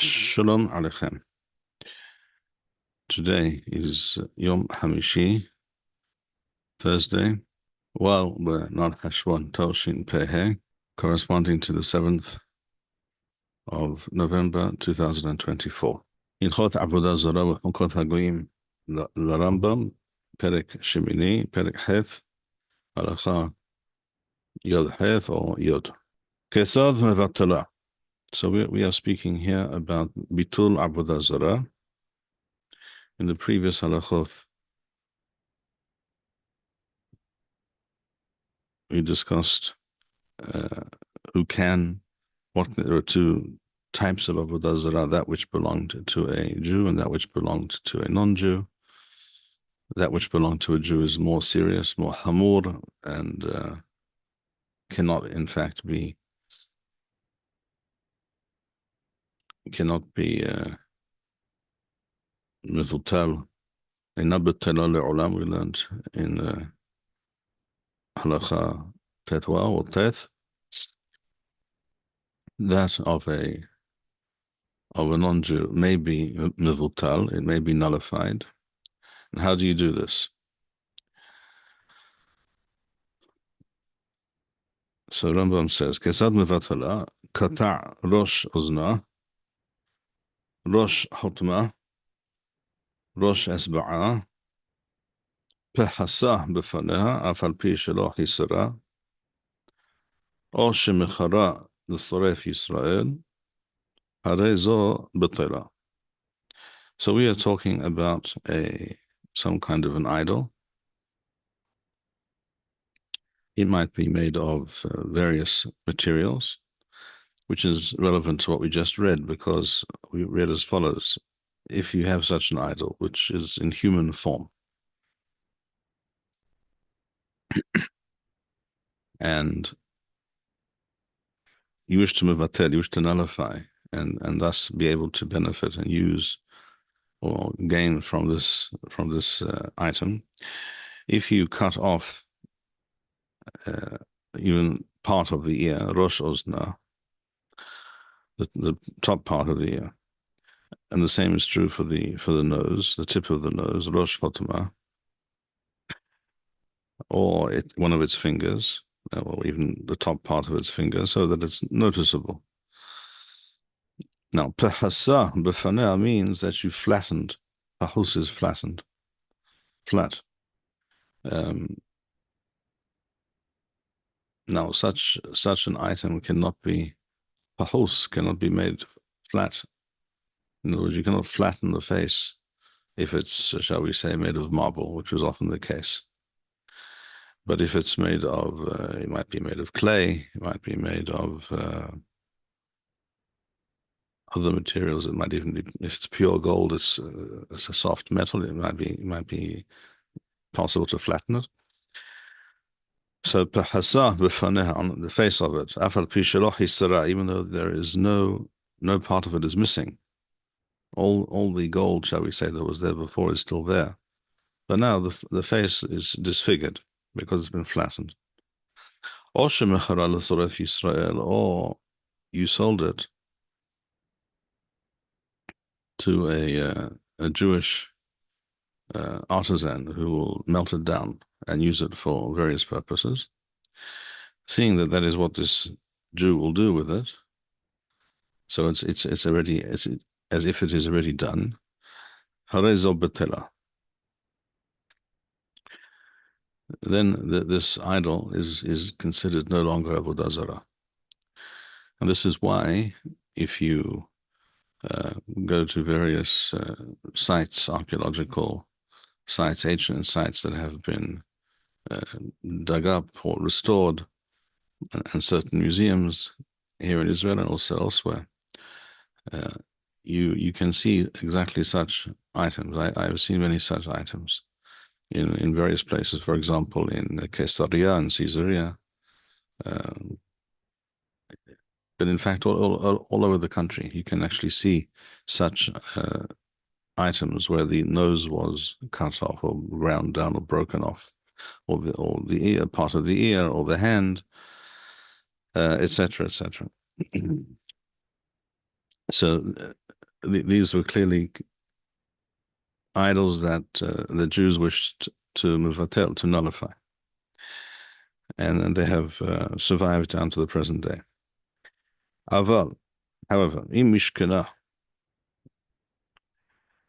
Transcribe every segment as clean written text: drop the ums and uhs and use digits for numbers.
Shalom Aleichem. Today is Yom Hamishi, Thursday. Well, we're not Hashwan Toshin Pehe, corresponding to the 7th of November 2024. Hilchot Avoda Zarah v'Chokot HaGoyim, the Rambam, Perek Shemini, Perek Heth, halacha Yod Heth or Yod. Kesad Mevatala. So we are speaking here about Bitul Avoda Zarah. In the previous halachot, we discussed there are two types of Avodah Zarah, that which belonged to a Jew and that which belonged to a non-Jew. That which belonged to a Jew is more serious, more hamur, and cannot be mithutal. Le'olam, we learned in halacha tetwa or teth, that of a non-Jew may be mivutal, it may be nullified. And how do you do this? So Rambam says, Kesad mivatala, kata' rosh uzna, rosh hotma, rosh esba'a, pehasah befaneha, afal pi shelo hisara, או שמחרה לשורף ישראל, הרי זו בטלה. So we are talking about some kind of an idol. It might be made of various materials, which is relevant to what we just read, because we read as follows: if you have such an idol, which is in human form, and you wish to mevatel, you wish to nullify, and thus be able to benefit and use or gain from this item, if you cut off even part of the ear, rosh ozna, the top part of the ear, and the same is true for the nose, the tip of the nose, rosh chotma, or one of its fingers, or even the top part of its finger, so that it's noticeable. Now, pehasa befanea means that you flattened. Pahus is flattened, flat. Now, such an item cannot be pahus, cannot be made flat. In other words, you cannot flatten the face if it's, shall we say, made of marble, which was often the case. But if it's made of, it might be made of clay, it might be made of other materials. It might even be, if it's pure gold, it's a soft metal. It might be possible to flatten it. So pahasa b'faneha, on the face of it, afal pi shelo hisara, even though there is no part of it is missing. All the gold, shall we say, that was there before is still there. But now the face is disfigured because it's been flattened. Or shemechara l'soref Yisrael, or you sold it to a Jewish artisan who will melt it down and use it for various purposes. Seeing that is what this Jew will do with it, so it's as if it is already done. Harei zo betela. Then this idol is considered no longer Avodah Zarah. And this is why, if you go to various sites, archaeological sites, ancient sites that have been dug up or restored, and certain museums here in Israel and also elsewhere, you can see exactly such items. I've seen many such items in various places. For example, in Caesarea and Caesarea, but in fact, all over the country, you can actually see such items where the nose was cut off or ground down or broken off, or the ear, part of the ear, or the hand, etc., etc. So these were clearly idols that the Jews wished to mevatel, to nullify, and they have survived down to the present day. Aval, however, im mishkana,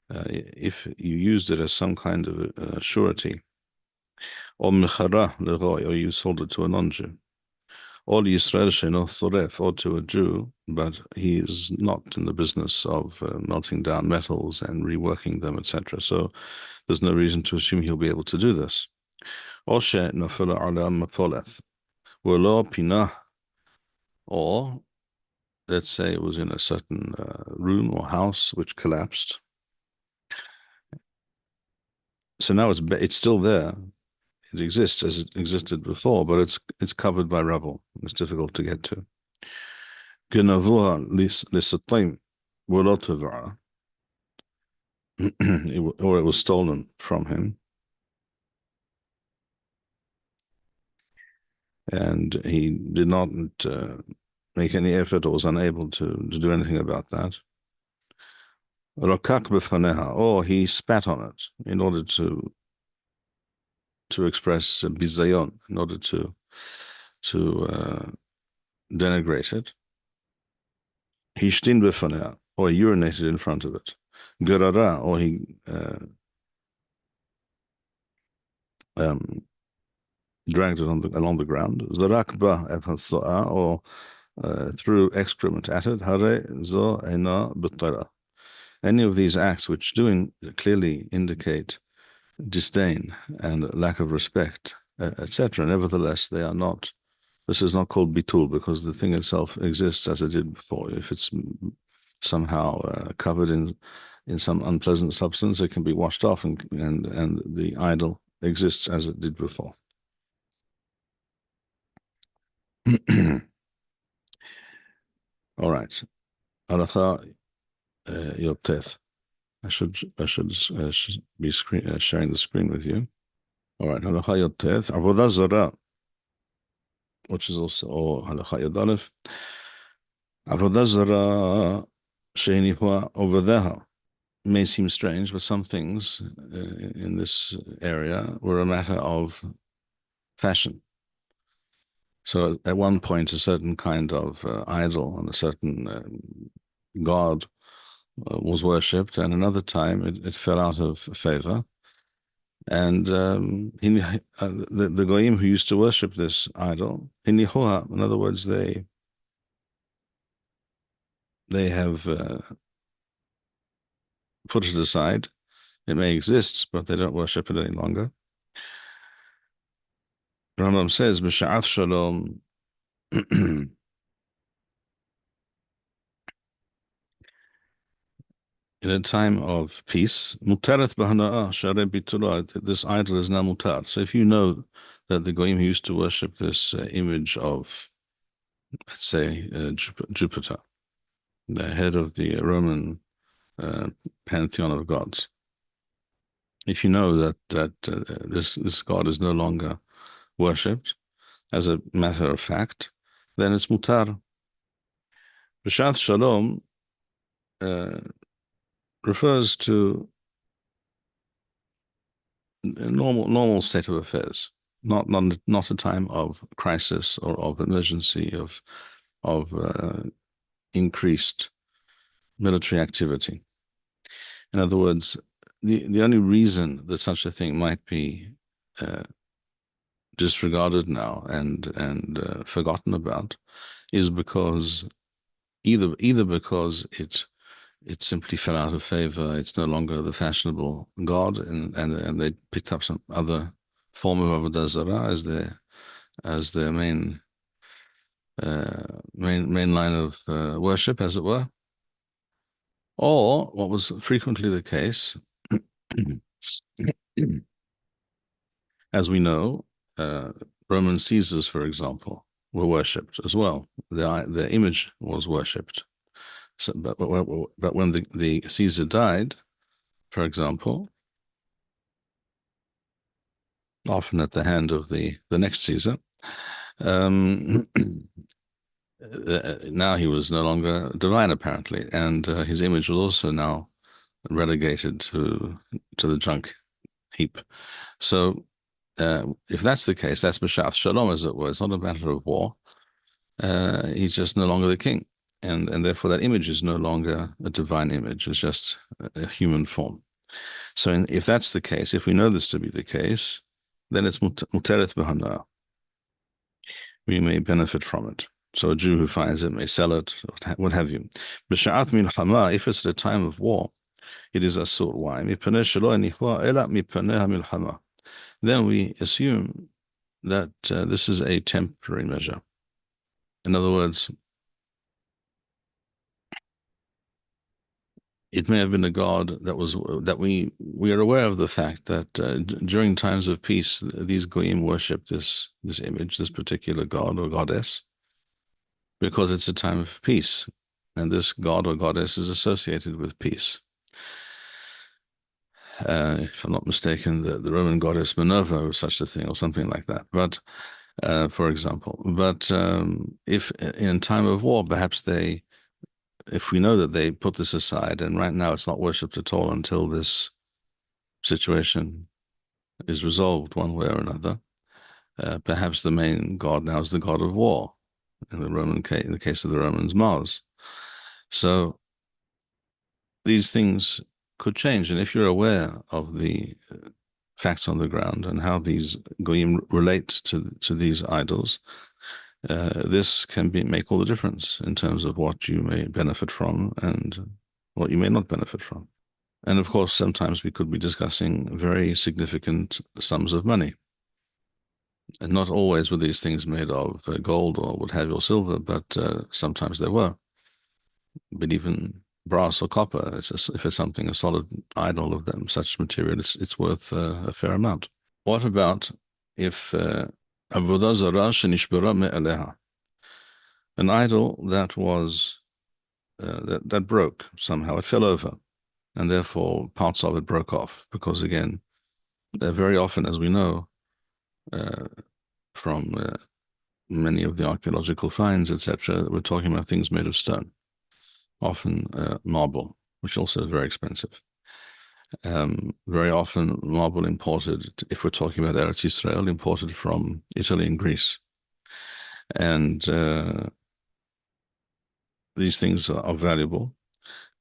if you used it as some kind of surety, or mechara leroy, or you sold it to a non-Jew, or Yisrael sheno thoref, or to a Jew, but he is not in the business of melting down metals and reworking them, etc. So there's no reason to assume he'll be able to do this. Or she nafela ala mapoleth, welo pinah, or let's say it was in a certain room or house which collapsed. So now it's still there. It exists as it existed before, but it's covered by rubble. It's difficult to get to. Genavuha lisatayim wolotavara, or it was stolen from him, and he did not make any effort or was unable to do anything about that. Rokak b'faneha, or he spat on it in order to express bizayon, in order to denigrate it. Hishtin b'faneha, or he urinated in front of it. Gerara, or he dragged it along the ground. Zarak ba et haso'a, or threw excrement at it. Hare zo ena b'tara. Any of these acts which do clearly indicate disdain and lack of respect, etc. Nevertheless, they are not. This is not called bitul because the thing itself exists as it did before. If it's somehow covered in some unpleasant substance, it can be washed off, and the idol exists as it did before. All right, halacha yotef. I should be sharing the screen with you. All right, halacha yotef avoda zarah, which is also halacha yodalef. Avoda zarah she'enihua overdeha. May seem strange, but some things in this area were a matter of fashion. So at one point, a certain kind of idol and a certain god was worshipped, and another time it fell out of favor. And the goyim who used to worship this idol, in other words, they have put it aside. It may exist, but they don't worship it any longer. Rambam says, "B'sha'ath shalom." In a time of peace, mutarat b'hana'ah sharei bitulah. This idol is now mutar. So if you know that the goyim used to worship this image of, let's say, Jupiter, the head of the Roman pantheon of gods, if you know that this god is no longer worshipped as a matter of fact, then it's mutar. B'shat shalom refers to a normal state of affairs, not a time of crisis or of emergency, of increased military activity. In other words, the only reason that such a thing might be disregarded now and forgotten about is because either because it simply fell out of favor. It's no longer the fashionable god, and they picked up some other form of Avodah Zarah as their main line of worship, as it were. Or what was frequently the case, as we know, Roman Caesars, for example, were worshipped as well. Their image was worshipped. So, but when the Caesar died, for example, often at the hand of the next Caesar, now he was no longer divine apparently, and his image was also now relegated to the junk heap. So if that's the case, that's B'Shath Shalom, as it were. It's not a matter of war. He's just no longer the king, and therefore that image is no longer a divine image. It's just a human form. So if that's the case, if we know this to be the case, then it's muteret b'hana. We may benefit from it. So a Jew who finds it may sell it, what have you. B'sha'at milchama, if it's at a time of war, it is asur. Why? Then we assume that this is a temporary measure. In other words, it may have been a god that we are aware of the fact that during times of peace, these goyim worship this image, this particular god or goddess, because it's a time of peace, and this god or goddess is associated with peace. If I'm not mistaken, the Roman goddess Minerva was such a thing, or something like that. But for example, if in time of war, perhaps if we know that they put this aside, and right now it's not worshipped at all until this situation is resolved one way or another, perhaps the main god now is the god of war. In the case of the Romans, Mars. So these things could change, and if you're aware of the facts on the ground and how these goyim relate to these idols, this can make all the difference in terms of what you may benefit from and what you may not benefit from. And of course, sometimes we could be discussing very significant sums of money. And not always were these things made of gold or what have you, or silver, but sometimes they were. But even brass or copper, if it's something, a solid idol of them, such material, it's worth a fair amount. What about if Avoda Zarah shenishbara me'aleha, an idol that was that broke somehow, it fell over, and therefore parts of it broke off, because again, very often, as we know from many of the archaeological finds, etc., we're talking about things made of stone, often marble, which also is very expensive. Very often marble imported, if we're talking about Eretz Yisrael, imported from Italy and Greece. And these things are valuable,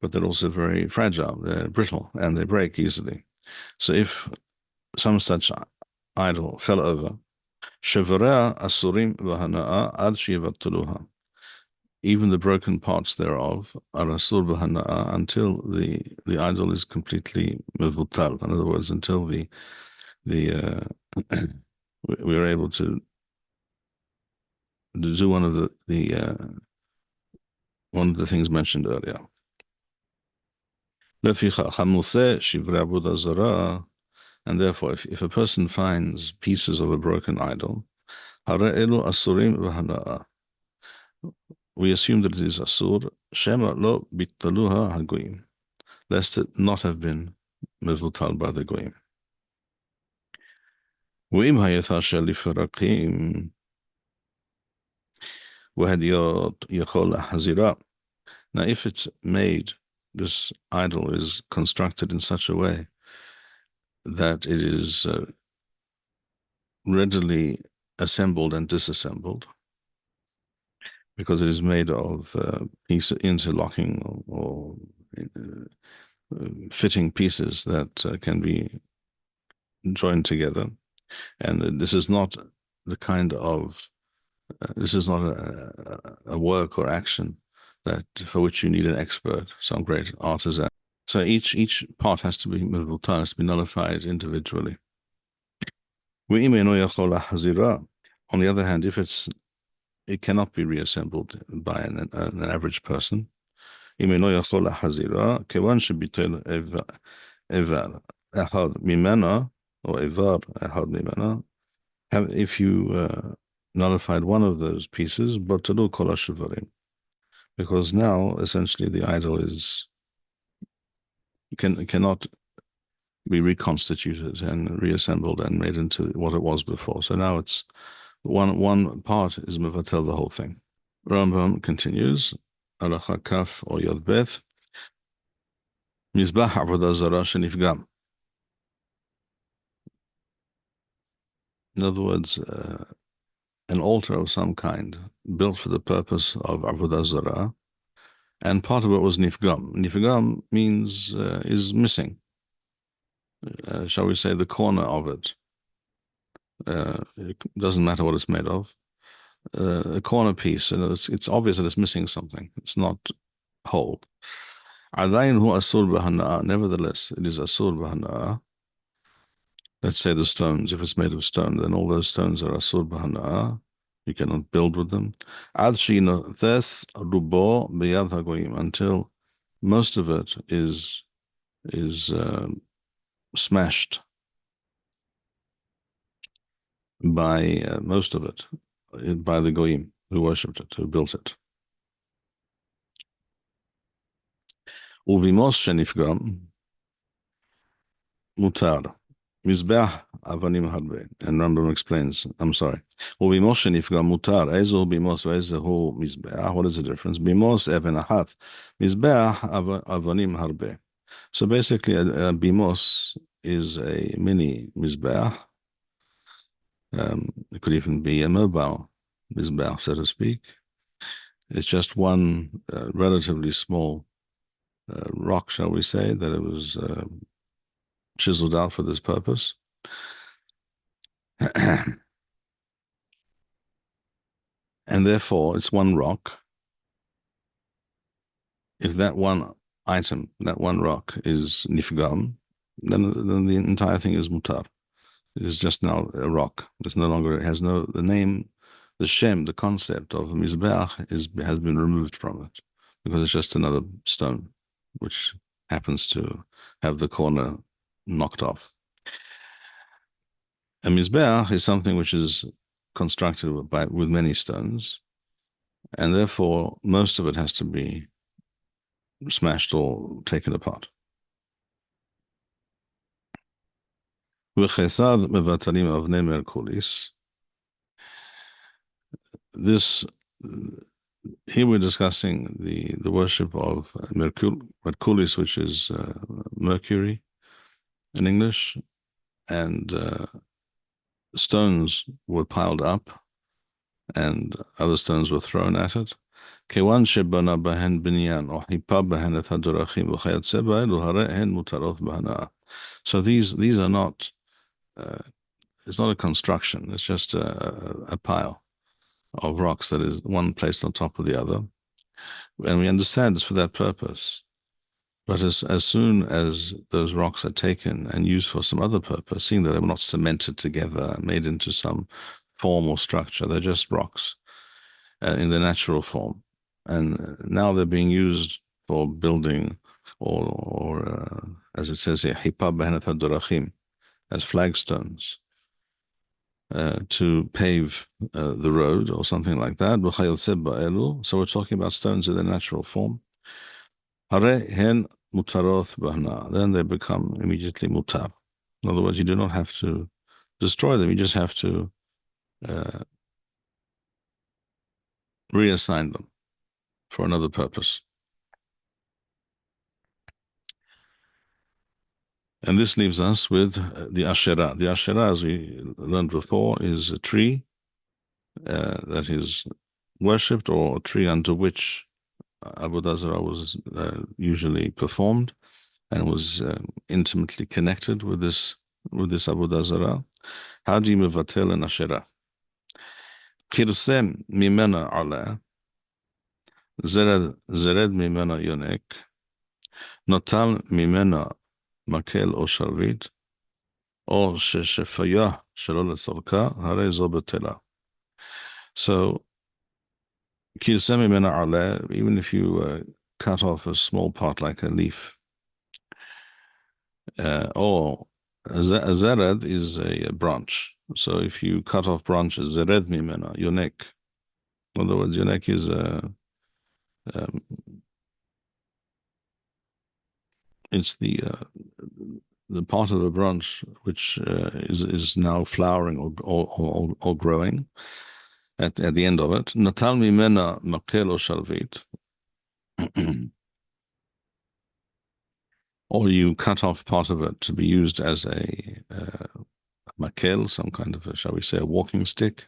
but they're also very fragile. They're brittle and they break easily. So if some such idol fell over, even the broken parts thereof are asur b'hana'a, until the idol is completely mevutal. In other words, until we are able to do one of the things mentioned earlier. And therefore, if a person finds pieces of a broken idol, we assume that it is asur, shema lo bittaluha hagoyim, lest it not have been mevutal by the goyim. Ve'im hayetha sheliferakim v'hadiyot yachol hazira. Now, if it's made, this idol is constructed in such a way that it is readily assembled and disassembled, because it is made of interlocking or fitting pieces that can be joined together. And this is not the kind of this is not a work or action for which you need an expert, some great artisan. So each part has to be mevutal, has to be nullified individually. On the other hand, if it cannot be reassembled by an average person, if you nullified one of those pieces, because now essentially the idol cannot be reconstituted and reassembled and made into what it was before. So now it's one part is mevatel the whole thing. Rambam continues, halacha kaf or yod beth, mizbah avoda zarah shenifgam. In other words, an altar of some kind built for the purpose of avoda zarah, and part of it was nifgam. Nifgam means is missing. Shall we say the corner of it? It doesn't matter what it's made of. A corner piece, it's obvious that it's missing something. It's not whole. Nevertheless, it is asur b'hana'ah. Let's say the stones, if it's made of stone, then all those stones are asur b'hana'ah. You cannot build with them. Until most of it is smashed by most of it by the goyim who worshipped it, who built it. Uvimos shenifgam mutar. Mizbeach avanim harbe. And Rambam explains, I'm sorry. Uvimos shenifgam mutar. Ezo bimos ve'ezehu mizbeach. What is the difference? Bimos even ahat. Mizbeach avanim harbe. So basically, a bimos is a mini mizbeach. It could even be a mobile mizbeach, so to speak. It's just one relatively small rock, shall we say, that it was chiseled out for this purpose. And therefore, it's one rock. If that one item, that one rock is nifgam, then the entire thing is mutar. It is just now a rock. It's no longer, it has no, the name, the shem, the concept of mizbeach has been removed from it because it's just another stone which happens to have the corner knocked off. A mizbeach is something which is constructed with many stones, and therefore most of it has to be smashed or taken apart. This, here we're discussing the worship of Merculis, which is Mercury in English, and stones were piled up and other stones were thrown at it. So these are not, it's not a construction, it's just a pile of rocks that is one placed on top of the other. And we understand it's for that purpose. But as soon as those rocks are taken and used for some other purpose, seeing that they were not cemented together, made into some form or structure, they're just rocks in their natural form. And now they're being used for building or as it says here, as flagstones to pave the road or something like that. So we're talking about stones in their natural form. Then they become immediately mutar. In other words, you do not have to destroy them, you just have to reassign them for another purpose. And this leaves us with the Asherah. The Asherah, as we learned before, is a tree that is worshipped, or a tree under which Avodah Zarah was usually performed and was intimately connected with this Avodah Zarah. How do you mevatel an Asherah? Kirsem mimena ala, zered mimena yonek, notal mimena makel o sharvit, or sheshefayah shelo letzorka, harei zo betela. So, kirsem mimena ala, even if you cut off a small part like a leaf, or a zered is a branch. So if you cut off branches, zered mimena, yonek. In other words, yonek is it's the part of the branch which is now flowering or growing, at the end of it, Natal mimena makel or shalvit, or you cut off part of it to be used as a makel, some kind of a, shall we say, a walking stick,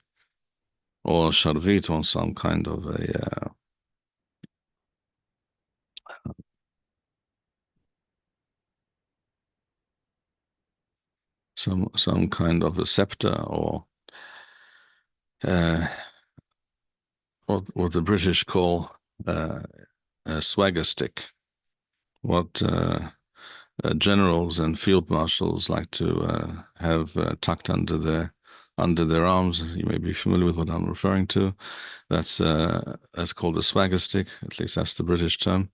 or sharvit, or some kind of a some kind of a scepter, or uh, what the British call a swagger stick. What generals and field marshals like to have tucked under their arms. You may be familiar with what I'm referring to. That's called a swagger stick. At least that's the British term.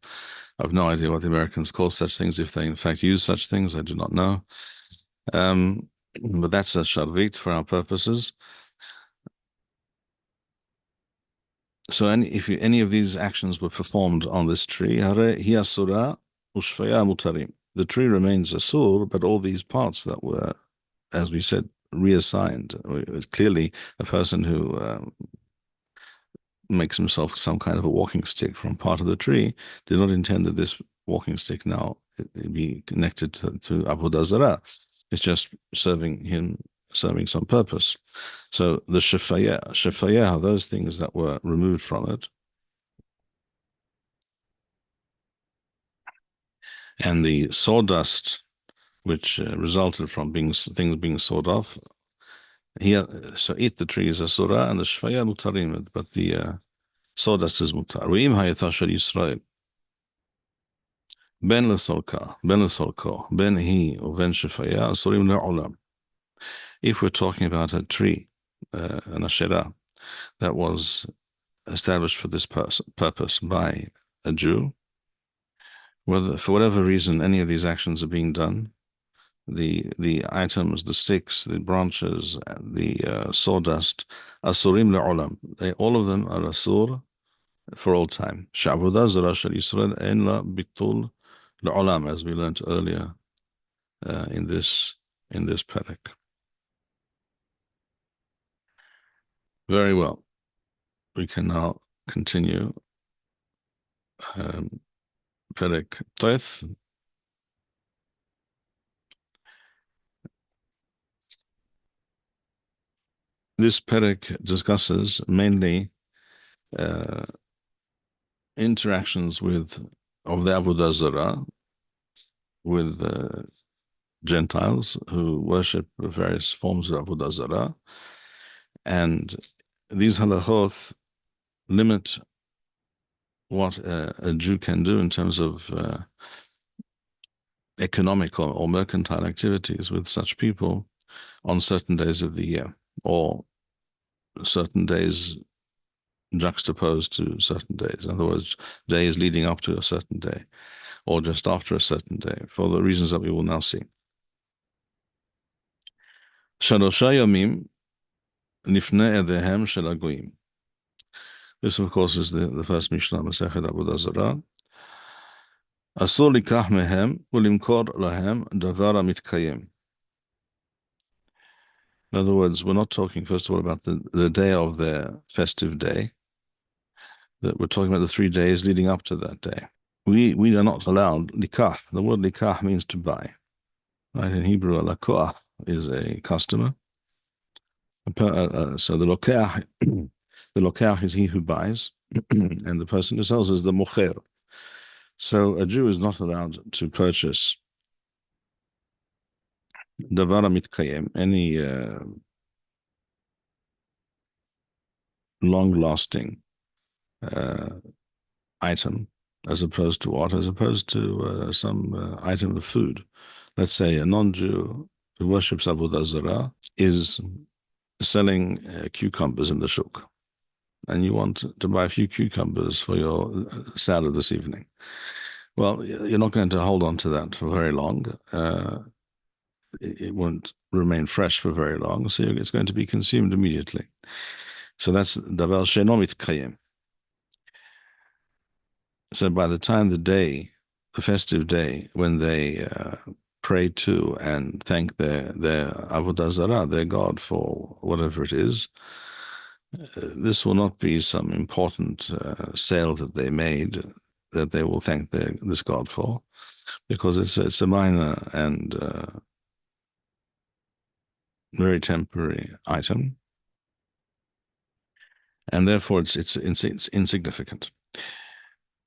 I've no idea what the Americans call such things. If they in fact use such things, I do not know. But that's a sharvit for our purposes. So if any of these actions were performed on this tree, the tree remains asur, but all these parts that were, as we said, reassigned. It was clearly a person who makes himself some kind of a walking stick from part of the tree did not intend that this walking stick now be connected to Avoda Zarah. It's just serving some purpose. So the shefayah are those things that were removed from it. And the sawdust, which resulted from things being sawed off, here, so eat the tree is a surah, and the shfaya mutarim, but the sawdust is mutar. We'im hayatashar Yisrael. Ben lesorka, ben he, or ben shfaya, asurim le'olam. If we're talking about a tree, an asherah, that was established for this purpose by a Jew, whether for whatever reason any of these actions are being done, the items, the sticks, the branches, the sawdust, asurim le'olam. All of them are asur for all time. Sha'buda Zarah shel Yisrael en la bitul le'olam, as we learned earlier in this parak. Very well. We can now continue. Parak Teth. This parak discusses mainly interactions of the Avodah Zarah with Gentiles who worship various forms of Avodah Zarah, and these halachot limit what a Jew can do in terms of economic or mercantile activities with such people on certain days of the year, or certain days juxtaposed to certain days. In other words, days leading up to a certain day, or just after a certain day, for the reasons that we will now see. Shalosha yomim nifnei edehem shel hagoyim. This, of course, is the first Mishneh, Masechet Avodah Zarah. Asur likach mehem ulimkor lahem davar mitkayim. In other words, we're not talking, first of all, about the day of their festive day. That we're talking about the 3 days leading up to that day. We are not allowed likah. The word likah means to buy. Right? In Hebrew, a lakoah is a customer. So the lokeah, the lokeah is he who buys, and the person who sells is the mocher. So a Jew is not allowed to purchase davar mitkayim, any long-lasting item, as opposed to what? As opposed to some item of food. Let's say a non-Jew who worships Avodah Zarah is selling cucumbers in the shuk, and you want to buy a few cucumbers for your salad this evening. Well, you're not going to hold on to that for very long. It won't remain fresh for very long, so it's going to be consumed immediately. So that's davar she'eno mitkayim. So by the time the festive day, when they pray to and thank their Avodah Zarah, their God, for whatever it is, This will not be some important sale that they made that they will thank this god for, because it's a minor and very temporary item, and therefore it's insignificant.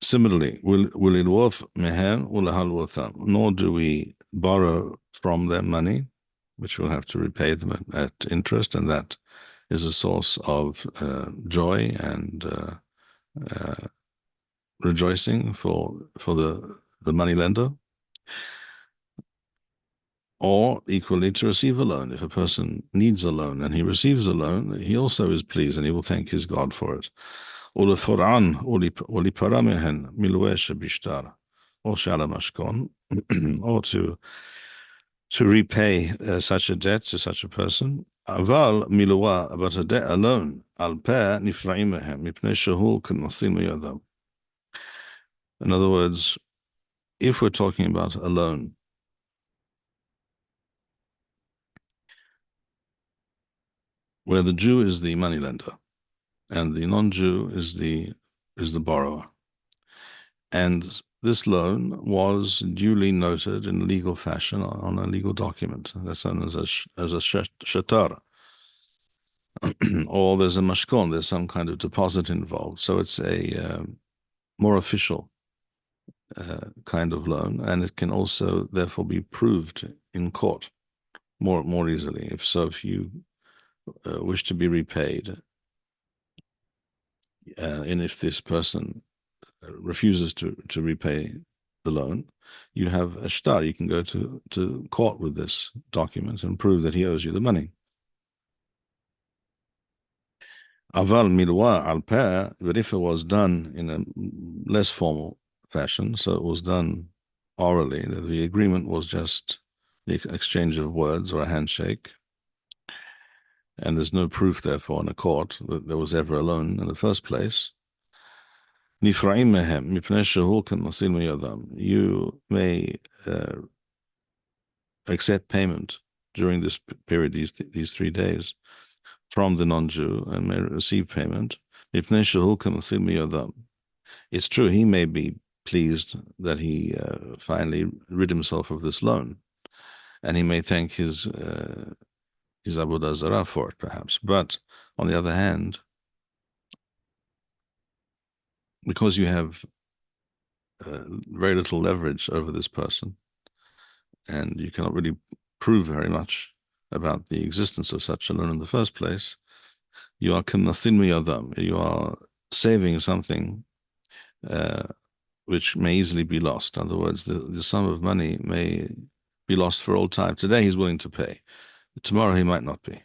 Similarly, will it worth meher ulahal wortham? Nor do we borrow from their money, which we'll have to repay them at interest, and that is a source of joy and rejoicing for the money lender. Or equally to receive a loan. If a person needs a loan and he receives a loan, he also is pleased and he will thank his God for it. Or to repay such a debt to such a person. But a debt alone, in other words, if we're talking about a loan, where the Jew is the moneylender and the non-Jew is the borrower, and this loan was duly noted in legal fashion on a legal document that's known as a shatar, or there's a mashkon, there's some kind of deposit involved, so it's a more official kind of loan, and it can also therefore be proved in court more easily. If you wish to be repaid, and if this person refuses to repay the loan, you have a shtar. You can go to court with this document and prove that he owes you the money. Aval milwa al peh, but if it was done in a less formal fashion, so it was done orally, the agreement was just the exchange of words or a handshake, and there's no proof, therefore, in a court that there was ever a loan in the first place. You may accept payment during this period, these 3 days, from the non-Jew, and may receive payment. It's true, he may be pleased that he finally rid himself of this loan, and he may thank his Avoda Zarah for it, perhaps. But on the other hand, because you have very little leverage over this person, and you cannot really prove very much about the existence of such a loan in the first place, you are you are saving something which may easily be lost. In other words, the sum of money may be lost for all time. Today he's willing to pay. Tomorrow he might not be.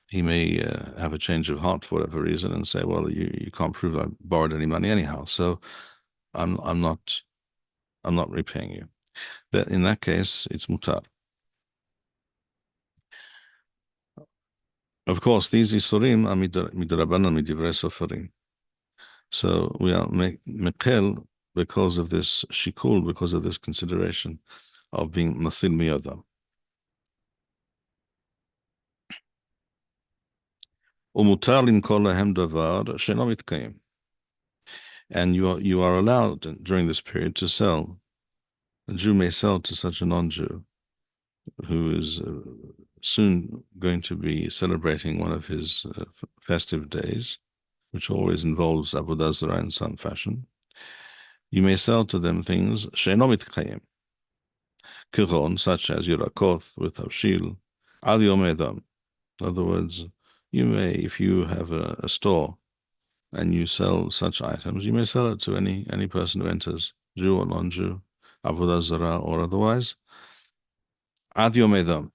He may have a change of heart for whatever reason and say, well, you can't prove I borrowed any money anyhow, so I'm not repaying you. But in that case, it's mutar. Of course, these isurim are midrabanan midivrei sofarim. So we are mekel because of this shikul, because of this consideration of being masil miyadam. Umutar limkol lahem davar she'eno mitkayim. And you are allowed during this period to sell. A Jew may sell to such a non-Jew who is soon going to be celebrating one of his festive days, which always involves Avoda Zarah in some fashion. You may sell to them things she'eno mitkayim, kiron, such as yirakot with Shilo, al yom edam. In other words, you may, if you have a store and you sell such items, you may sell it to any person who enters, Jew or non-Jew, Avoda Zarah or otherwise, ad yom edam,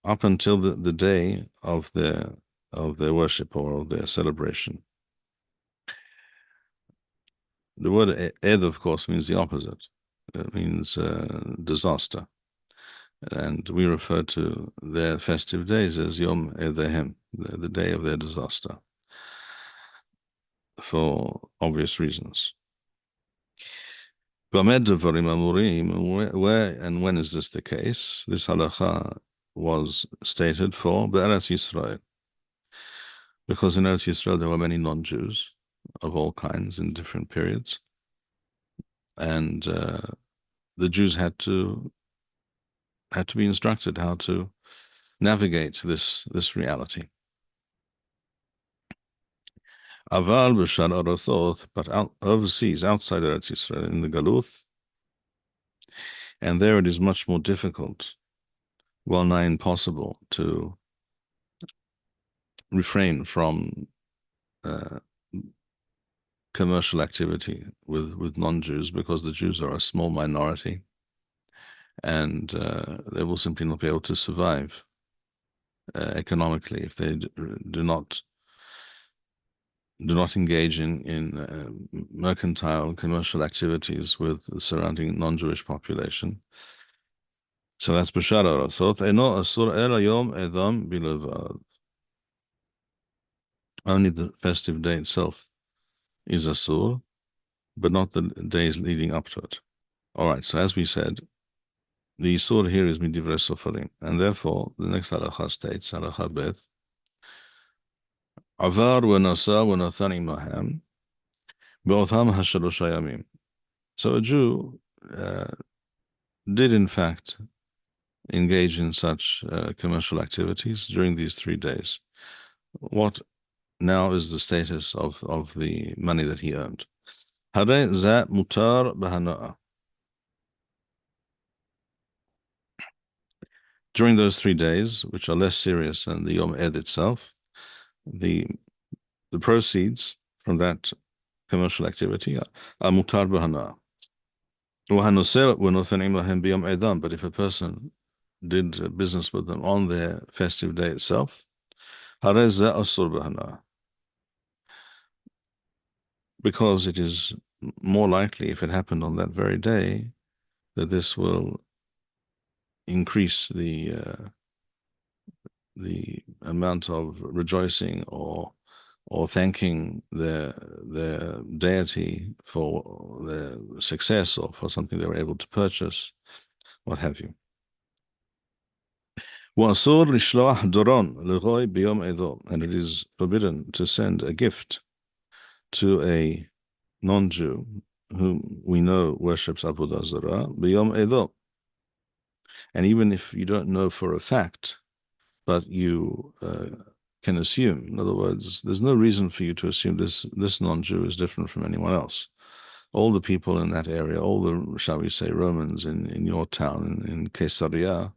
up until the day of their worship or of their celebration. The word ed, of course, means the opposite. It means disaster. And we refer to their festive days as Yom Edehem, the day of their disaster, for obvious reasons. Where and when is this the case? This halacha was stated for Be'eretz Yisrael, because in Eretz Yisrael there were many non-Jews of all kinds in different periods, and the Jews had to be instructed how to navigate this reality. Aval b'shar arathot, but overseas, outside Eretz Yisrael, in the Galuth, and there it is much more difficult, well nigh impossible, to refrain from commercial activity with non-Jews, because the Jews are a small minority, and they will simply not be able to survive economically if they do not engage in mercantile commercial activities with the surrounding non-Jewish population. So that's b'shar arathot. Eno asur ela yom edam bilevad. Only the festive day itself is asur, but not the days leading up to it. All right, so as we said, the Yisur here is midivrei sofarim, and therefore the next halacha states, halacha bet, avar v'nasa v'nathan imahem be'otham hashalosh hayamim. So a Jew did in fact engage in such commercial activities during these 3 days. What now is the status of the money that he earned? Hare za mutar b'hana'a. During those 3 days, which are less serious than the Yom Ed itself, the proceeds from that commercial activity are mutar b'hana'a. But if a person did business with them on their festive day itself, because it is more likely, if it happened on that very day, that this will increase the amount of rejoicing or thanking their deity for their success or for something they were able to purchase, what have you. And it is forbidden to send a gift to a non-Jew whom we know worships Avoda Zarah, b'yom edo. And even if you don't know for a fact, but you can assume, in other words, there's no reason for you to assume this non-Jew is different from anyone else. All the people in that area, all the, shall we say, Romans in your town, in Caesarea,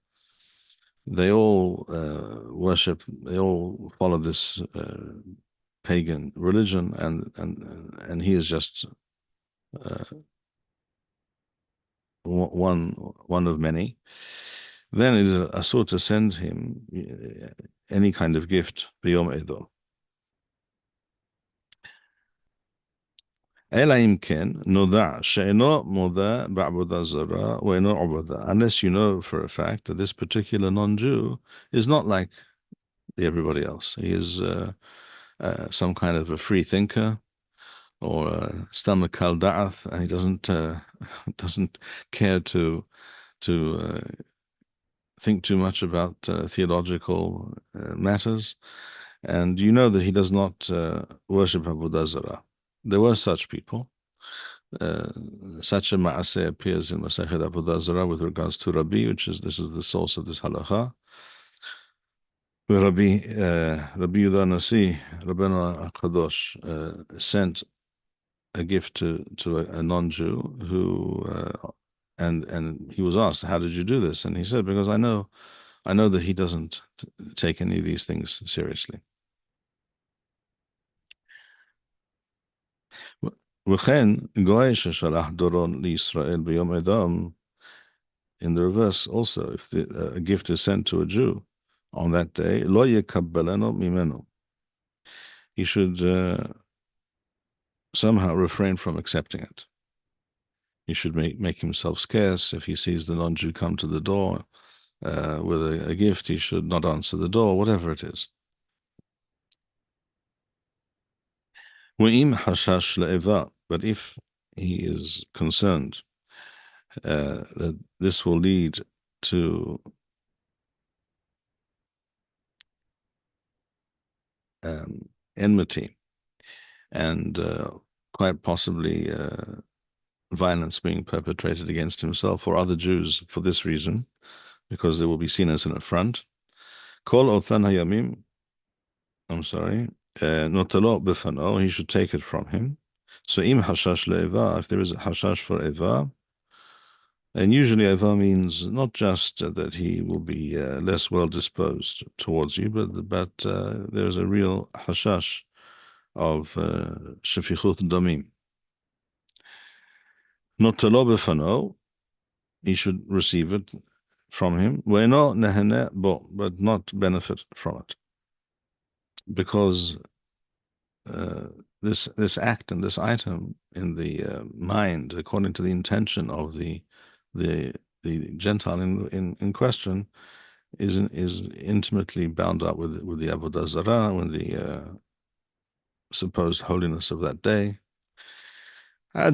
they all worship, they all follow this pagan religion, and he is just one of many. Then it is asur to send him any kind of gift b'yom edo. Unless you know for a fact that this particular non-Jew is not like everybody else. He is some kind of a free thinker, or stomach kal da'ath, and he doesn't care to think too much about theological matters, and you know that he does not worship Avodah Zarah. There were such people. Such a ma'aseh appears in Masechet Avodah Zarah with regards to Rabbi, this is the source of this halacha. Where Rabbi Yehuda Nasi, Rabbeinu HaKadosh, sent a gift to a non-Jew who, and he was asked, "How did you do this?" And he said, "Because I know that he doesn't take any of these things seriously." In the reverse also, if a gift is sent to a Jew on that day, lo yekabbeleno mimenu, he should somehow refrain from accepting it. He should make himself scarce. If he sees the non-Jew come to the door with a gift, he should not answer the door, whatever it is. But if he is concerned that this will lead to enmity and quite possibly violence being perpetrated against himself or other Jews for this reason, because they will be seen as an affront. Kol othan hayamim, I'm sorry, notalo b'fano, he should take it from him. So im hashash le'eva, if there is a hashash for eva, and usually eva means not just that he will be less well disposed towards you, but there's a real hashash of shefichut damim. Notalo b'fano, he should receive it from him, ve'eno nehene bo, but not benefit from it, because this act and this item in the mind, according to the intention of the Gentile in question, is intimately bound up with the Avoda Zarah, with the supposed holiness of that day. Or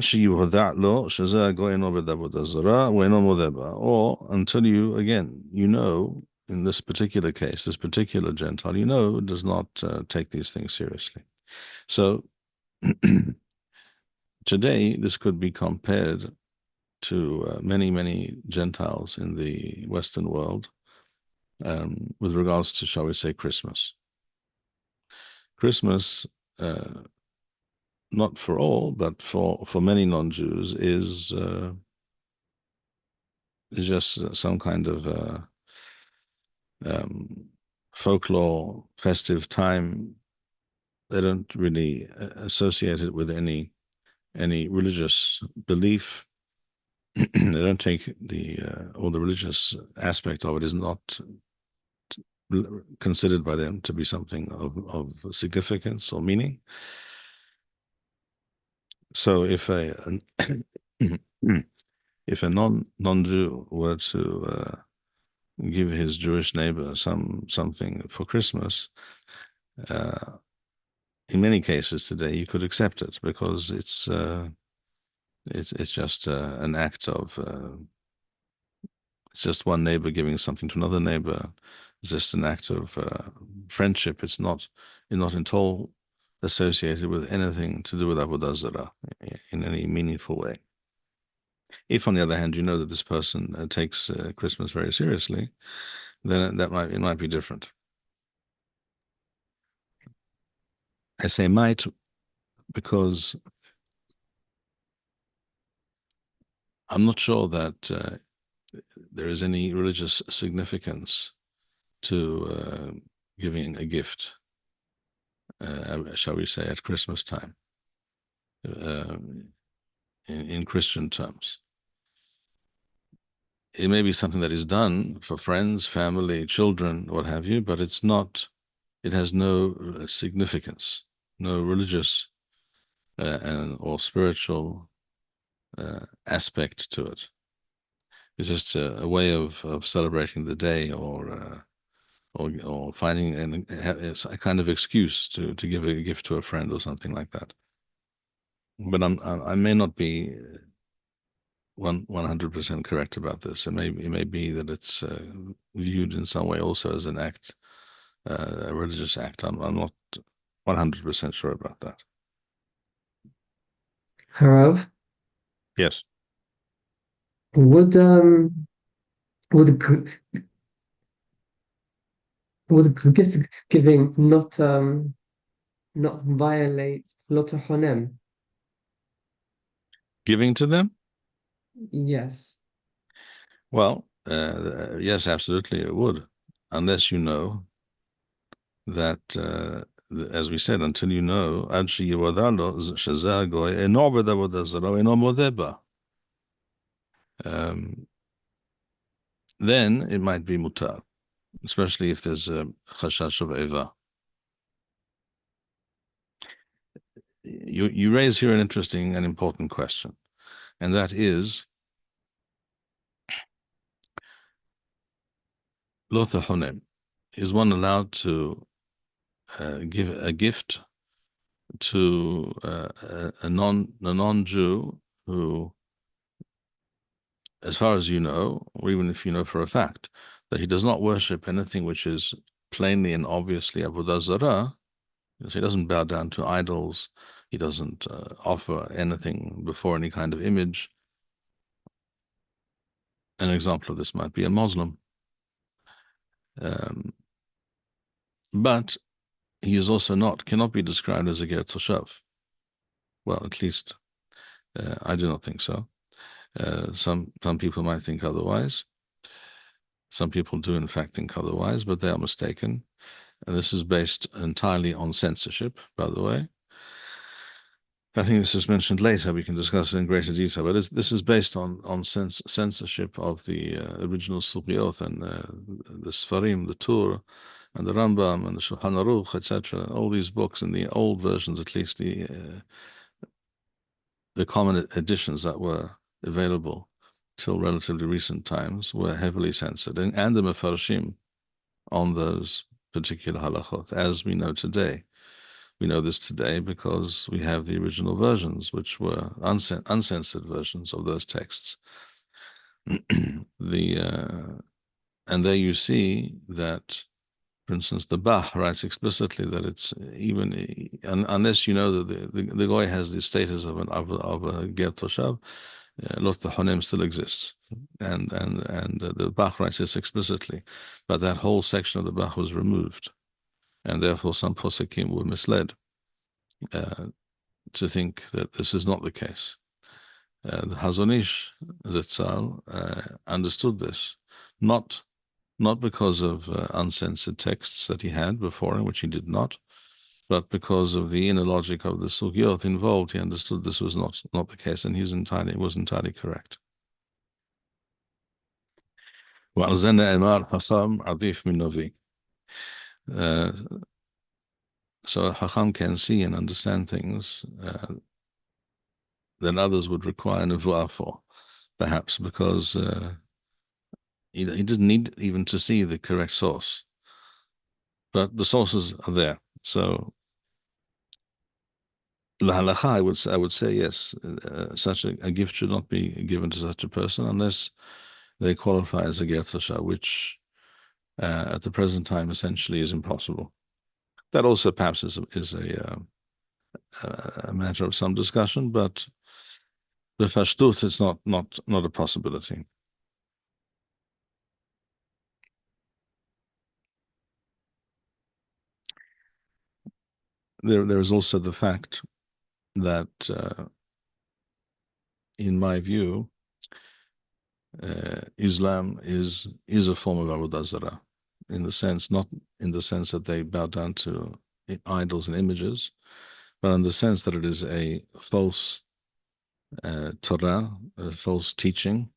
until you, again, in this particular case, this particular Gentile, does not take these things seriously. So today, this could be compared to many, many Gentiles in the Western world with regards to, shall we say, Christmas. Christmas, not for all, but for many non-Jews, is just some kind of folklore, festive time. They don't really associate it with any religious belief. They don't take or the religious aspect of it is not considered by them to be something of significance or meaning. So if a non-Jew were to give his Jewish neighbor something for Christmas, in many cases today you could accept it, because it's just an act of it's just one neighbor giving something to another neighbor. It's just an act of friendship. It's not at all associated with anything to do with Avodah Zarah in any meaningful way. If, on the other hand, you know that this person takes Christmas very seriously, then it might be different. I say might because I'm not sure that there is any religious significance to giving a gift, shall we say, at Christmas time, in Christian terms. It may be something that is done for friends, family, children, what have you, but it has no significance, no religious or spiritual aspect to it. It's just a way of celebrating the day, or finding a kind of excuse to give a gift to a friend or something like that. But I may not be 100% correct about this. It may be that it's viewed in some way also as an act, a religious act. I'm not 100% sure about that. Harav, Yes. would gift giving not violate Lotahonem? Giving to them? Yes. Well, yes, absolutely it would, unless you know that, as we said, until you know, then it might be mutar, especially if there's a chashash of eva. You raise here an interesting and important question, and that is, lo tahonem, is one allowed to give a gift to a non-Jew who, as far as you know, or even if you know for a fact, that he does not worship anything which is plainly and obviously Avodah Zarah, So he doesn't bow down to idols. He doesn't offer anything before any kind of image. An example of this might be a Muslim. But he is also cannot be described as a ger toshav. Well, at least I do not think so. Some people might think otherwise. Some people do in fact think otherwise, but they are mistaken. And this is based entirely on censorship, by the way. I think this is mentioned later. We can discuss it in greater detail, but this is based on censorship of the original Sugyot and the Sfarim, the Torah, and the Rambam and the Shulchan Aruch, etc. All these books in the old versions, at least the common editions that were available till relatively recent times, were heavily censored, and the Mefarshim on those particular halachot, as we know today. We know this today because we have the original versions, which were uncensored versions of those texts. And there you see that, for instance, the Bach writes explicitly that it's even unless you know that the goy has the status of a ger toshav, lot the honem still exists, and the Bach writes this explicitly, but that whole section of the Bach was removed, and therefore some poskim were misled to think that this is not the case. The Chazon Ish Zatzal understood this, not because of uncensored texts that he had before him, which he did not, but because of the inner logic of the sugyot involved. He understood this was not the case, and he was entirely correct. So a Chacham can see and understand things that others would require nevuah for, perhaps because he didn't need even to see the correct source, but the sources are there. So la halacha, I would say yes, such a gift should not be given to such a person unless they qualify as a ger toshav, which at the present time essentially is impossible. That also perhaps is a matter of some discussion, but the fashtut is not a possibility. There is also the fact that, in my view, Islam is a form of Avoda Zarah, not in the sense that they bow down to idols and images, but in the sense that it is a false Torah, a false teaching,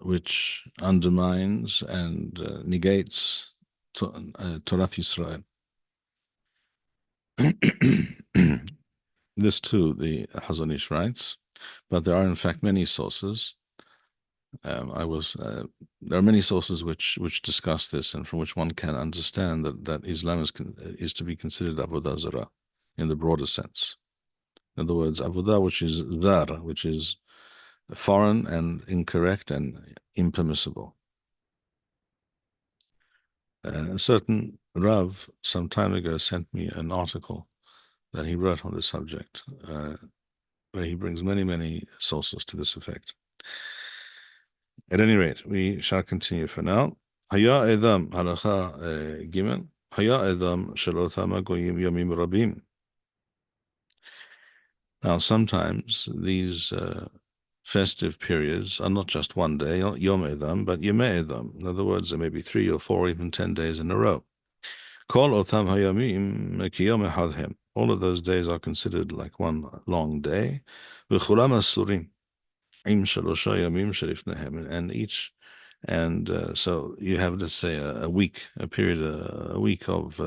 which undermines and negates Torah Yisrael. This too, the Chazon Ish writes, but there are in fact many sources. There are many sources which discuss this, and from which one can understand that Islam is to be considered Avodah Zarah in the broader sense. In other words, Avodah, which is Zarah, which is foreign and incorrect and impermissible. A certain Rav some time ago sent me an article that he wrote on this subject, where he brings many sources to this effect. At any rate, we shall continue for now. Haya edam halacha gimel. Haya edam shelo thama goyim yomim rabim. Now, sometimes these festive periods are not just one day, Yom Edam, but Yemei Edam. In other words, there may be 3 or 4, even 10 days in a row. Kol otam hayamim kiyom echadhem. All of those days are considered like one long day. V'chulam asurim im shalosha yamim shelifnehem. And so you have, let's say, a week of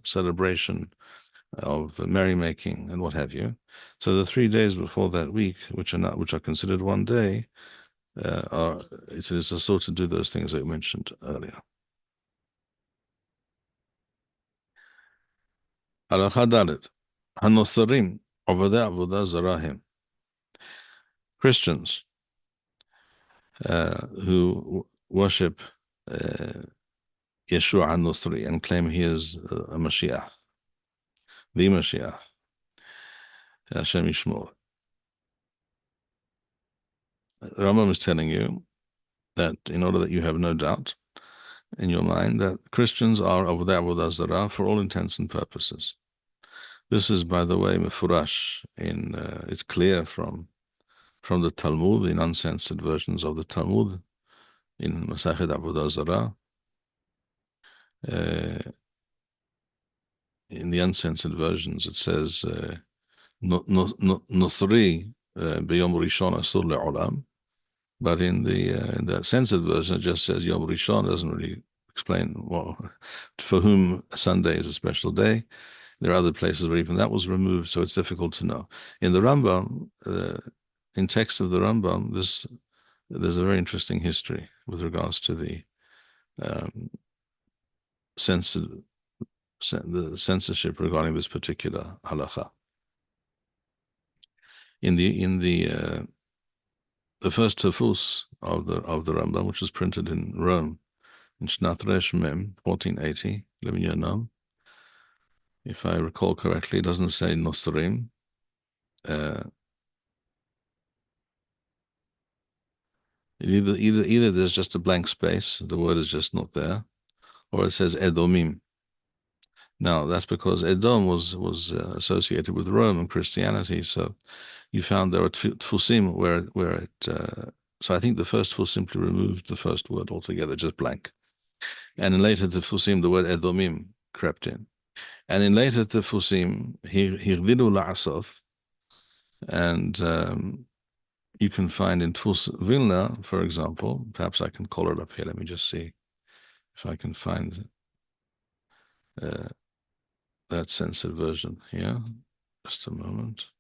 celebration, of merrymaking and what have you. So the 3 days before that week, which are considered one day, it is a sort to do those things I mentioned earlier. Halacha Dalet, Hanosarim Avoda Zarahim. Christians who worship Yeshua al-Nusri and claim he is a Mashiach, the Mashiach. Hashem Yishmor. Rambam is telling you that in order that you have no doubt in your mind that Christians are of the Avoda Zarah for all intents and purposes. This is, by the way, mefurash it's clear from the Talmud, in uncensored versions of the Talmud, in Masachet Avoda Zarah. In the uncensored versions, it says Nusri b'Yom Rishon asur le'olam, but in the censored version, it just says Yom Rishon. Doesn't really explain for whom Sunday is a special day. There are other places where even that was removed, so it's difficult to know. In the Rambam, in text of the Rambam, there's a very interesting history with regards to the censorship regarding this particular halacha. In the first tefus of the Rambam, which was printed in Rome in Shnat Resh Mem 1480, living year Nom, if I recall correctly, it doesn't say Nosrim. Either there's just a blank space, the word is just not there, or it says Edomim. Now that's because Edom was associated with Rome and Christianity, so you found there were tfusim where it. So I think the first tfus simply removed the first word altogether, just blank, and in later tfusim the word Edomim crept in. And in later tefusim, hirdidu la'asof, and you can find in Tfus Vilna, for example, perhaps I can call it up here. Let me just see if I can find that censored version here. Just a moment.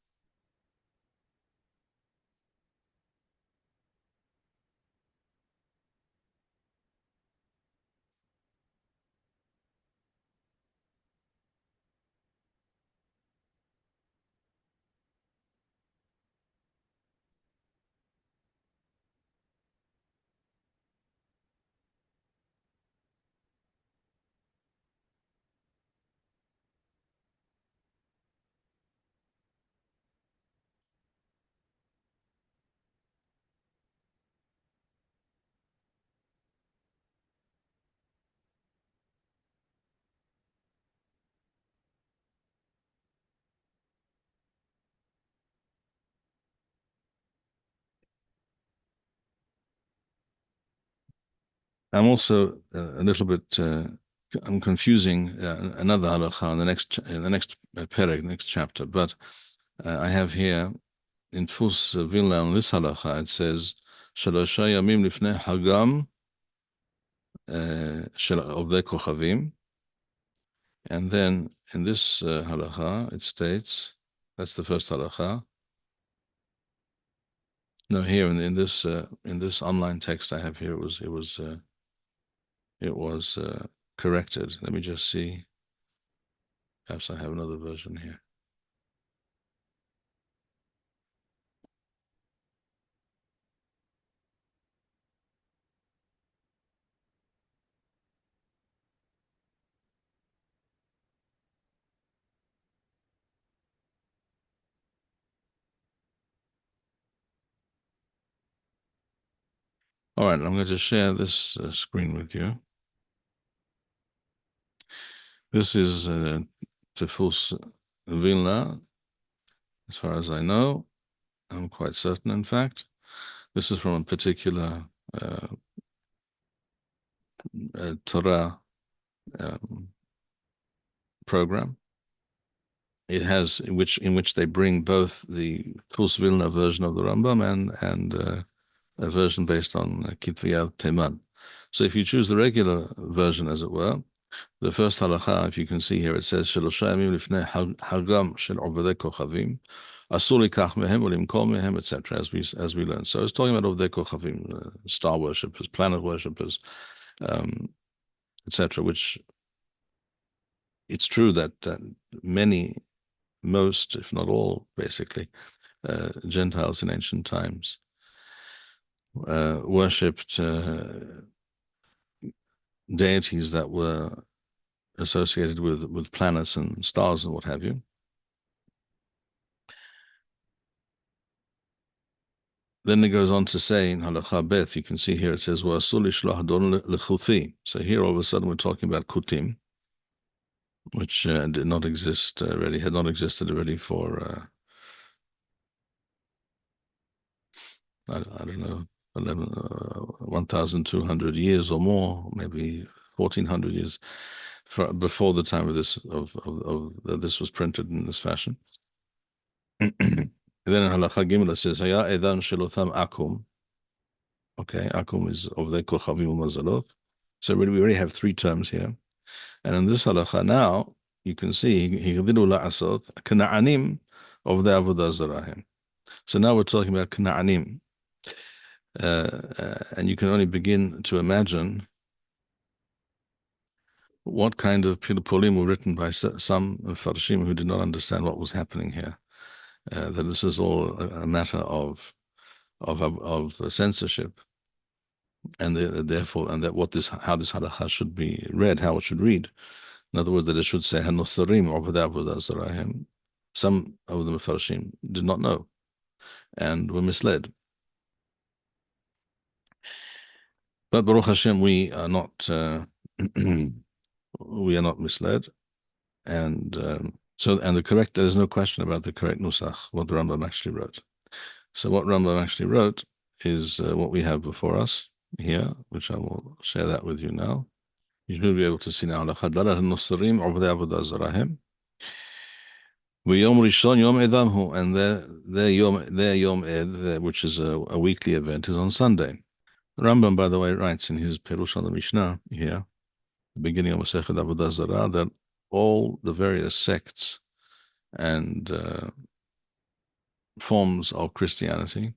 I'm also a little bit. I'm confusing another halacha in the next perek, next chapter. But I have here in Tfus Vilna on this halacha. It says Shalosha Yamim Lifnei Hagam Shel Ovdei Kochavim, and then in this halacha it states, that's the first halacha. No, here in this online text I have here, it was corrected. Let me just see. Perhaps I have another version here. All right, I'm going to share this screen with you. This is Tefus Vilna, as far as I know. I'm quite certain, in fact. This is from a particular Torah program. It has in which they bring both the Tefus Vilna version of the Rambam and a version based on Kitviyat Teman. So if you choose the regular version, as it were, the first halacha, if you can see here, it says Shelosha Yamim Lifnei Hagam Shel Ovdei Kochavim Asur Likach Mehem Ulimkol Mehem, etc. As we learned. So it's talking about Ovdei Kochavim, star worshippers, planet worshippers, etc. Which it's true that most, if not all, basically, Gentiles in ancient times worshipped deities that were associated with planets and stars and what have you. Then it goes on to say in halacha beth, you can see here it says, so here all of a sudden we're talking about kutim, which did not exist already, had not existed already for, I don't know, 1,200 years or more, maybe 1,400 years before the time of this, this was printed in this fashion. And then in halacha gimel it says, Haya edan shelotham akum. Okay, akum is of the kochavim umazalot. So we already have three terms here. And in this halacha now, you can see higdilu la'asot kana'anim of the Avoda Zarahim. So now we're talking about kana'anim. And you can only begin to imagine what kind of pilpulim were written by some farshim who did not understand what was happening here. That this is all a matter of censorship, and therefore, and that how this halacha should be read, how it should read. In other words, that it should say Hanusarim or Avoda Zarahim. Some of the Mefarshim did not know and were misled. But Baruch Hashem, we are not misled, and there's no question about the correct nusach, what the Rambam actually wrote. So what Rambam actually wrote is what we have before us here, which I will share that with you now. You should be able to see now. Hanusarim or Avoda Zarahim. Yom Rishon Yom Edamhu, and their Yom Ed, which is a weekly event, is on Sunday. The Rambam, by the way, writes in his Perush on the Mishneh here, the beginning of Masechet Avodah Zarah, that all the various sects and forms of Christianity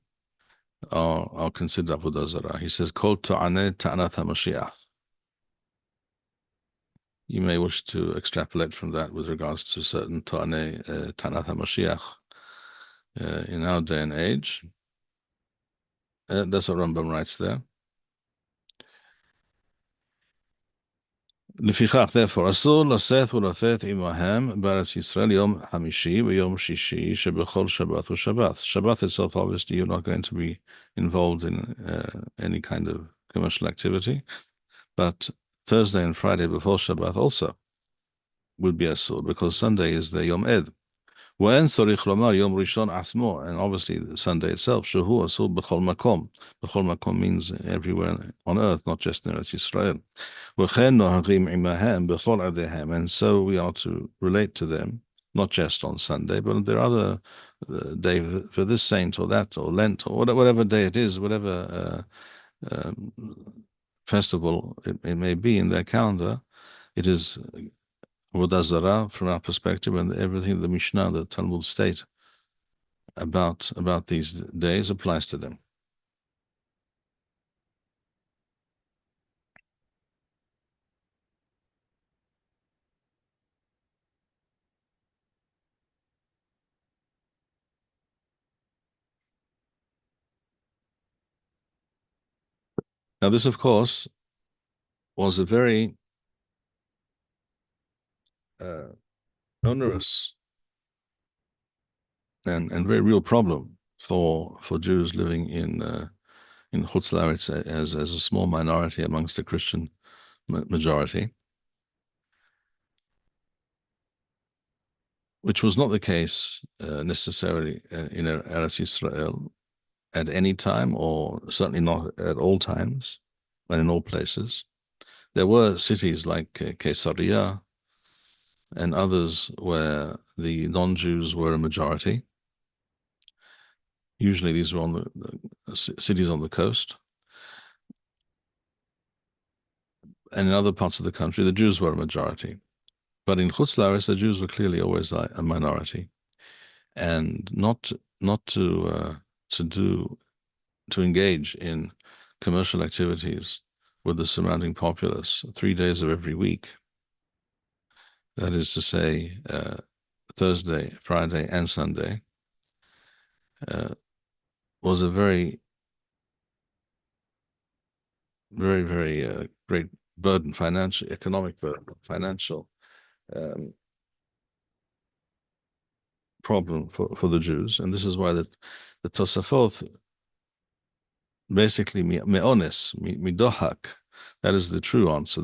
are considered Avodah Zarah. He says, Kol Ta'aneh Ta'anat HaMashiach. You may wish to extrapolate from that with regards to certain Ta'aneh Ta'anat HaMashiach in our day and age. That's what Rambam writes there. לפיכך, therefore, אסור לשאת ולתת עמהם בארץ ישראל יום חמישי ויום שישי שבכל שבת ושבת. Shabbat itself, obviously, you're not going to be involved in any kind of commercial activity, but Thursday and Friday before Shabbat also would be asur, because Sunday is the Yom Ed. ואין צריך לומר יום ראשון עצמו, and obviously the Sunday itself, שהוא אסור בכל מקום. בכל מקום means everywhere on earth, not just in Eretz Yisrael. וכן נוהגים עמהם בכל עדיהם, and so we are to relate to them, not just on Sunday, but there are other day for this saint or that, or Lent, or whatever day it is, whatever festival it may be in their calendar. It is Avodah Zarah from our perspective, and everything the Mishnah, the Talmud state about these days applies to them. Now, this, of course, was a very onerous and very real problem for Jews living in Chutz La'aretz as a small minority amongst the Christian majority, which was not the case necessarily in Eretz Yisrael at any time, or certainly not at all times, and in all places. There were cities like Caesarea and others where the non-Jews were a majority. Usually these were on the cities on the coast. And in other parts of the country, the Jews were a majority. But in Chutz La'aretz, the Jews were clearly always a minority. And not to engage in commercial activities with the surrounding populace 3 days of every week. That is to say, Thursday, Friday, and Sunday, was a very, very, very great burden, financial, economic burden, financial problem for the Jews, and this is why the Tosafot basically me'ones, midohak, that is the true answer.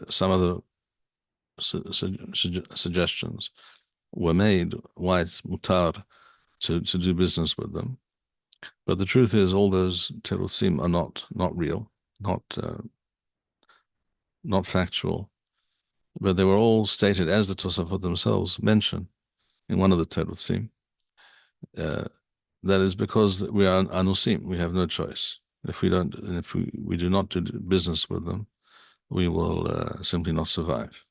Some other suggestions were made why it's mutar to do business with them, but the truth is all those terusim are not real, not factual, but they were all stated as the Tosafot themselves mention in one of the terusim. That is because we are anusim, we have no choice. If we do not do business with them, we will simply not survive.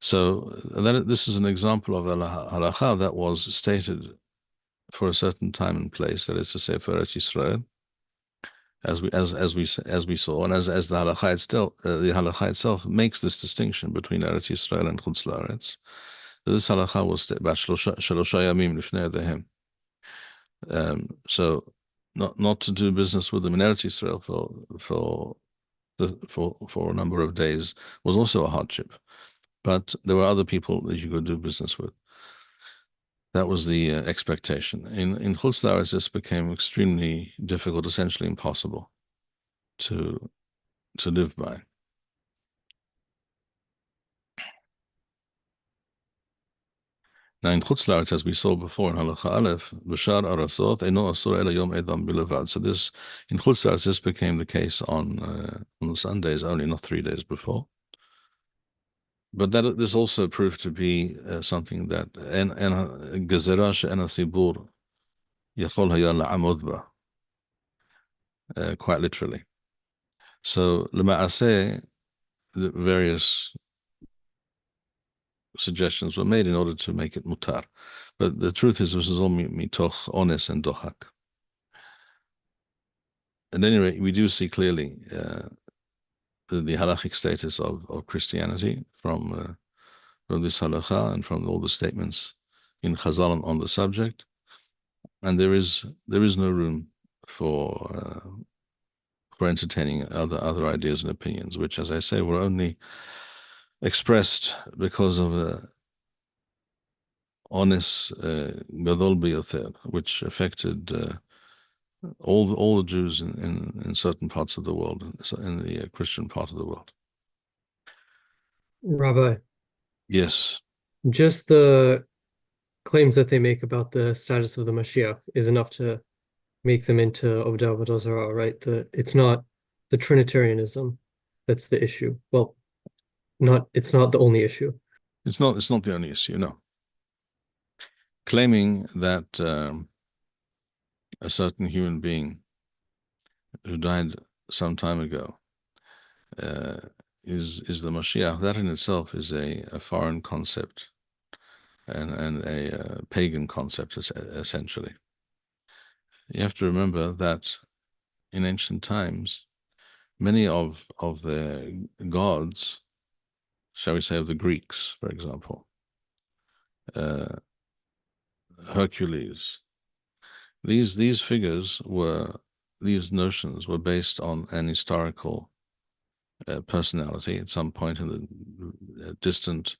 So this is an example of a halacha that was stated for a certain time and place, that is to say, for Eretz Yisrael, as we saw, and as the halacha itself makes this distinction between Eretz Yisrael and Chutz La'aretz. This halacha was about shalosha yamim lifnei Avoda. So not to do business with them in Eretz Yisrael for a number of days was also a hardship, but there were other people that you could do business with. That was the expectation. In Chutz La'aretz, this became extremely difficult, essentially impossible to live by. Now in Chutz La'aretz, as we saw before in Halacha Aleph, B'shar Arasot Eino Asur Ela Yom Edam Bilevad. So this in Chutz La'aretz, this became the case on Sundays only, not 3 days before. But this also proved to be something that Gezerah she'ena Sibur Yachol Haya La'amod Ba, quite literally. So L'ma'aseh, the various suggestions were made in order to make it mutar. But the truth is, this is all mitoch ones and dohak. At any rate, we do see clearly the halachic status of Christianity from this halacha and from all the statements in Chazal on the subject, and there is no room for entertaining other ideas and opinions, which, as I say, were only expressed because of a honest gadol biyoter, which affected all the Jews in certain parts of the world, in the Christian part of the world. Rabbi, Yes. just the claims that they make about the status of the Mashiach is enough to make them into Avoda Zarah, right? It's not the Trinitarianism that's the issue. Well, it's not the only issue. It's not the only issue, no. Claiming that a certain human being who died some time ago is the Mashiach, that in itself is a foreign concept and a pagan concept, essentially. You have to remember that in ancient times, many of the gods, shall we say, of the Greeks, for example, Hercules, these figures these notions were based on an historical personality at some point in the distant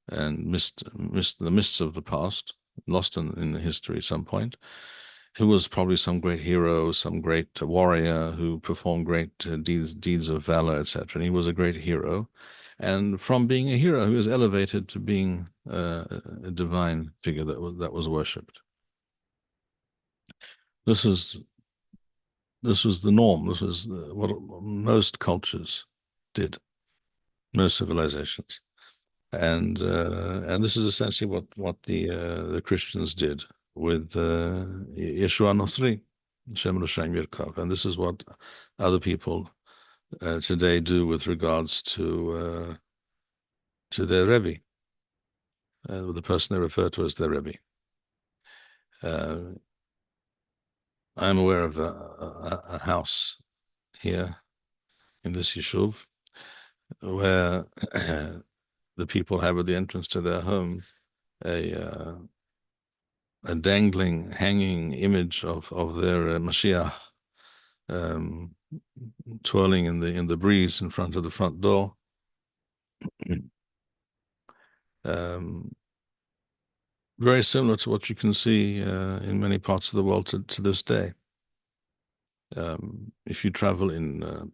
and the mists of the past, lost in the history at some point, who was probably some great hero, some great warrior who performed great deeds of valor, etc. And he was a great hero. And from being a hero, he was elevated to being a divine figure that was worshipped. This was the norm. This was what most cultures did, most civilizations, and this is essentially what the Christians did with Yeshua Nosri, Shem Roshaim Yirkav, and this is what other people today do with regards to their Rebbe, the person they refer to as their Rebbe. I'm aware of a house here in this yeshuv where the people have at the entrance to their home a dangling, hanging image of their Mashiach, twirling in the breeze in front of the front door. Very similar to what you can see in many parts of the world to this day. If you travel in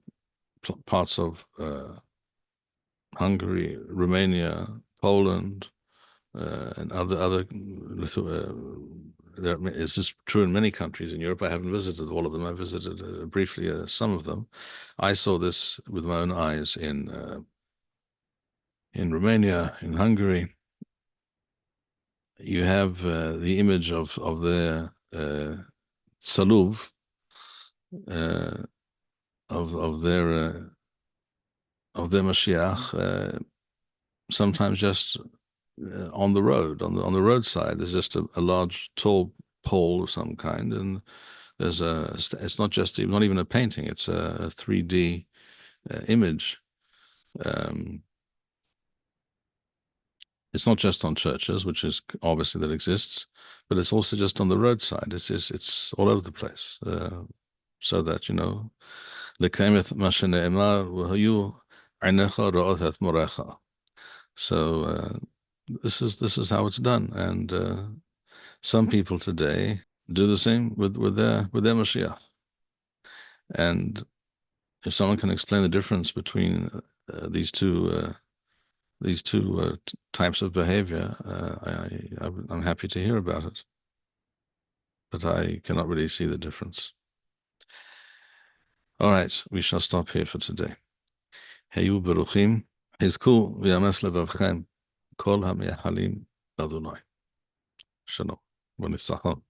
parts of Hungary, Romania, Poland, and other this is true in many countries in Europe. I haven't visited all of them. I visited briefly some of them. I saw this with my own eyes in Romania, in Hungary. You have the image of the tsaluv of their Mashiach, sometimes just on the road, on the roadside. There's just a large tall pole of some kind, and there's it's not even a painting, it's a 3D image. It's not just on churches, which is obviously that exists, but it's also just on the roadside. It's all over the place, so that, you know, so this is how it's done, and some people today do the same with their Mashiach. And if someone can explain the difference between these two types of behavior, I'm happy to hear about it, but I cannot really see the difference. All right, we shall stop here for today. Heyu beruchim, hizku v'yames levavchem, kol ha'me'ahalim l'Adonai. Shalom, v'nisachon.